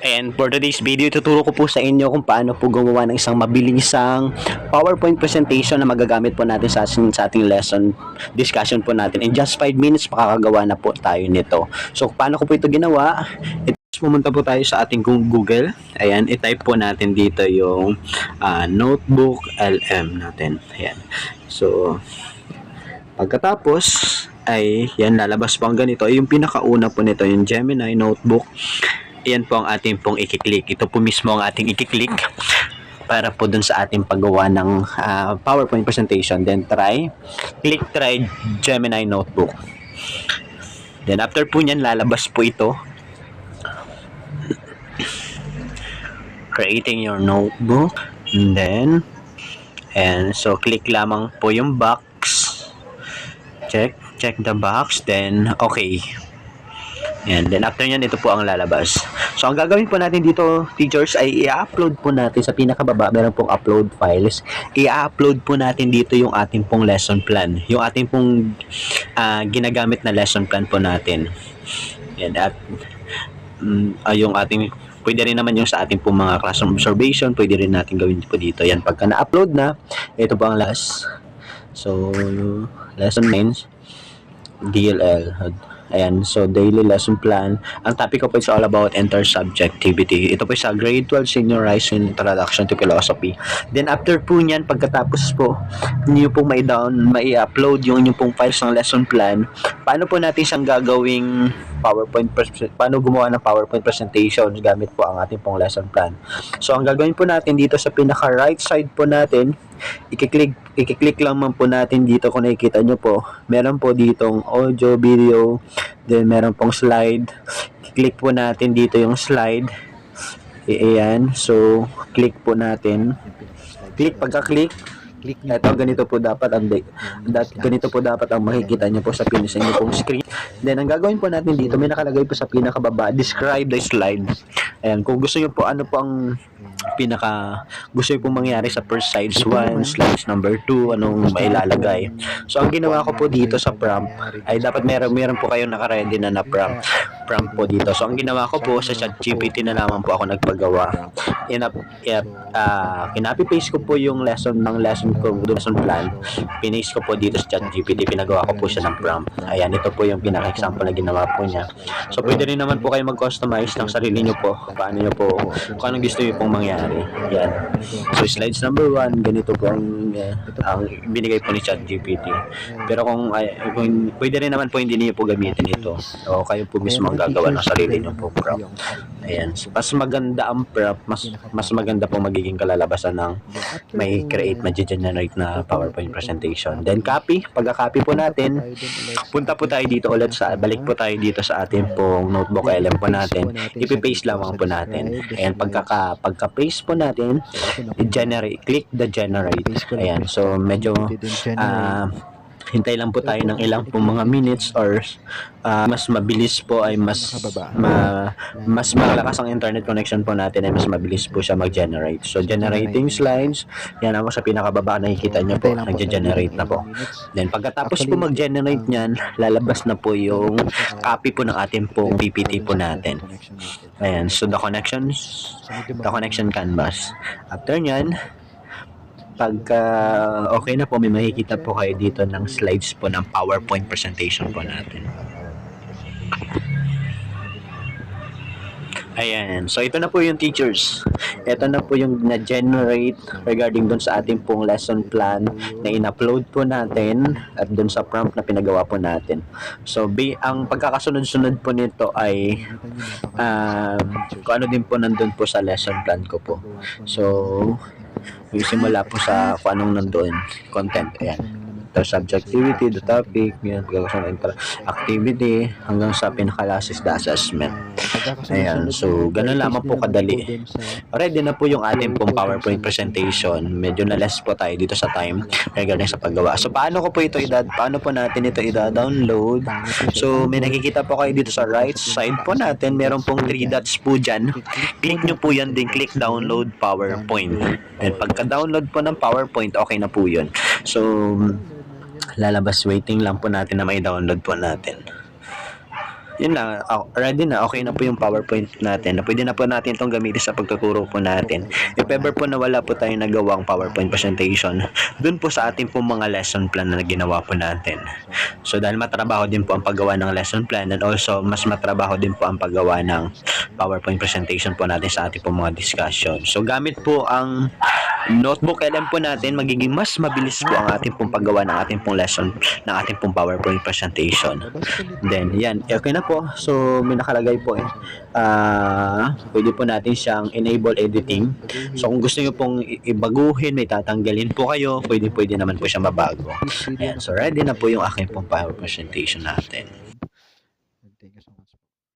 And for today's video, tuturo ko po sa inyo kung paano po gumawa ng isang mabilisang PowerPoint presentation na magagamit po natin sa ating lesson discussion po natin. In just 5 minutes, makakagawa na po tayo nito. So, paano ko po ito ginawa? Pumunta po tayo sa ating Google. Ayan, i-type po natin dito yung notebook LM natin. Ayan. So, pagkatapos ay yan, lalabas po ang ganito. Yung pinakauna po nito, yung Gemini Notebook. Yan po ang ating pong i-click. Ito po mismo ang ating i-click para po dun sa ating paggawa ng PowerPoint presentation. Then click try Gemini Notebook. Then after po nyan, lalabas po ito. Creating your notebook. And so click lamang po yung box. Check the box. Then okay. And then after nyan, ito po ang lalabas. So ang gagawin po natin dito, teachers, ay i-upload po natin sa pinakababa. Meron pong upload files. I-upload po natin dito yung ating pong lesson plan. Yung ating pong ginagamit na lesson plan po natin. And yung ating, pwede rin naman yung sa ating pong mga classroom observation, pwede rin natin gawin po dito. Yan, pagka na-upload na, ito po ang last. So, lesson 9, DLL. Ayan, so daily lesson plan. Ang topic ko po is all about intersubjectivity. Ito po sa grade 12 senior rising introduction to philosophy. Then after po niyan, pagkatapos po niyo pong mai-upload yung inyong pong files ng lesson plan, paano po natin siyang gagawing paano gumawa ng PowerPoint presentation gamit po ang ating pong lesson plan. So ang gagawin po natin dito sa pinaka right side po natin, i-click lang man po natin dito kung nakikita nyo po. Meron po ditong audio, video, then meron pong slide. I-click po natin dito yung slide. Ayan. So, click po natin. Pagka-click, ito, ganito po dapat ang makikita nyo po sa pinisa nyo pong screen. Then, ang gagawin po natin dito, may nakalagay po sa pinakababa, describe the slide. Ayan, kung gusto nyo po, ano po ang gusto nyo pong mangyari sa first slides 1, slides number 2, anong mailalagay. So, ang ginawa ko po dito sa prompt, ay dapat meron po kayong nakaredy na prompt po dito. So, ang ginawa ko po sa ChatGPT na naman po ako nagpagawa. Kinapi-paste ko po yung lesson plan. Pinaste ko po dito sa ChatGPT. Pinagawa ko po siya ng prompt. Ayan, ito po yung pinaka-example na ginawa po niya. So, pwede rin naman po kayo mag-customize ng sarili nyo po. Paano nyo po, kung anong gusto nyo pong mangyari. Ayan. So, slides number 1, ganito po ang binigay po ni ChatGPT. Pero kung pwede rin naman po hindi niyo po gamitin ito. O kayo po mismo ang gagawa ng sarili nyo po prompt. Ayan. So, mas maganda ang prompt, mas maganda po magiging kalalabasan ng may generate na PowerPoint presentation. Then copy. Pagka-copy po natin, punta po tayo dito ulit balik po tayo dito sa ating pong notebook LM po natin. Ipi-paste lamang po natin. Ayan, pagka-paste po natin, click the generate. Ayan, so medyo hintay lang po tayo ng ilang po mga minutes or mas mabilis po ay mas malakas ang internet connection po natin ay mas mabilis po siya mag-generate. So generating slides, yan ako sa pinakababa nakikita nyo po, nag-generate na po. Then pagkatapos po mag-generate nyan, lalabas na po yung copy po ng ating pong PPT po natin. Ayan, so the connection canvas. After nyan, pagka okay na po, may makikita po kayo dito ng slides po ng PowerPoint presentation po natin. Ayan. So, ito na po yung teachers. Ito na po yung na-generate regarding dun sa ating pong lesson plan na in-upload po natin at dun sa prompt na pinagawa po natin. So, ang pagkakasunod-sunod po nito ay kung ano din po nandun po sa lesson plan ko po. So, simula po sa kung anong nandun, content. Ayan. The subjectivity, the topic, yan, activity, hanggang sa pinaka-last is the assessment. Ayan, so ganun lamang po kadali. Ready na po yung ating pong PowerPoint presentation. Medyo na less po tayo dito sa time regarding sa paggawa. So paano po natin ito i-download? So may nakikita po kayo dito sa right side po natin, meron pong 3 dots po dyan. Click nyo po yan din, click download PowerPoint. And pagka-download po ng PowerPoint, okay na po yun. So lalabas, waiting lang po natin na may download po natin. yun na, ready na, okay na po yung PowerPoint natin. Pwede na po natin itong gamitin sa pagtuturo po natin. If ever po na wala po tayong nagawang PowerPoint presentation, dun po sa ating po mga lesson plan na ginawa po natin. So dahil matrabaho din po ang paggawa ng lesson plan and also mas matrabaho din po ang paggawa ng PowerPoint presentation po natin sa ating po mga discussion. So gamit po ang notebook LM po natin, magiging mas mabilis po ang ating pong paggawa ng ating pong lesson, ng ating pong PowerPoint presentation. Then, yan. Okay na po. So, may nakalagay po pwede po natin siyang enable editing. So, kung gusto nyo pong ibaguhin, may tatanggalin po kayo, pwede naman po siya mabago. Ayan. So, ready na po yung aking pong PowerPoint presentation natin.